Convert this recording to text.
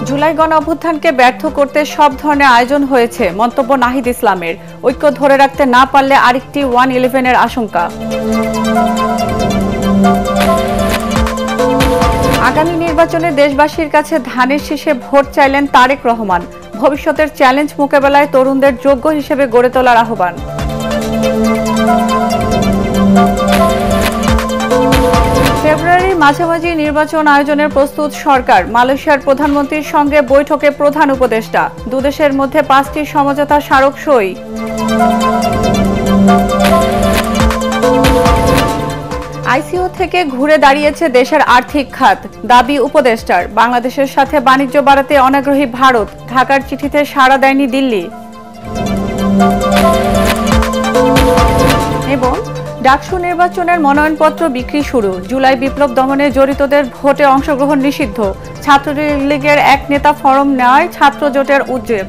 জুলাই গণ অভ্যুত্থানকে ব্যর্থ করতে সব ধরনের আয়োজন হয়েছে, মন্তব্য নাহিদ ইসলামের। ঐক্য ধরে রাখতে না পারলে আরেকটি 111-এর আশঙ্কা। আগামী নির্বাচনে দেশবাসীর কাছে ধানের শীষে ভোট চাইলেন তারেক রহমান। ভবিষ্যতের চ্যালেঞ্জ মোকাবেলায় তরুণদের যোগ্য হিসেবে গড়ে তোলার আহ্বান। ফেব্রুয়ারির মাঝামাঝি নির্বাচন আয়োজনের প্রস্তুত সরকার। মালয়েশিয়ার প্রধানমন্ত্রীর সঙ্গে বৈঠকে প্রধান উপদেষ্টা। দুদেশের মধ্যে 5টি সমঝোতা স্মারক সই। আইসিইউ থেকে ঘুরে দাঁড়িয়েছে দেশের আর্থিক খাত, দাবি উপদেষ্টার। বাংলাদেশের সাথে বাণিজ্য বাড়াতে অনাগ্রহী ভারত, ঢাকার চিঠিতে সাড়া দেয়নি দিল্লি। এবং ডাকসু নির্বাচনের মনোনয়নপত্র বিক্রি শুরু। জুলাই বিপ্লব দমনে জড়িতদের ভোটে অংশগ্রহণ নিষিদ্ধ। ছাত্রলীগের এক নেতা ফরম নেওয়ায় ছাত্র জোটের উদ্বেগ।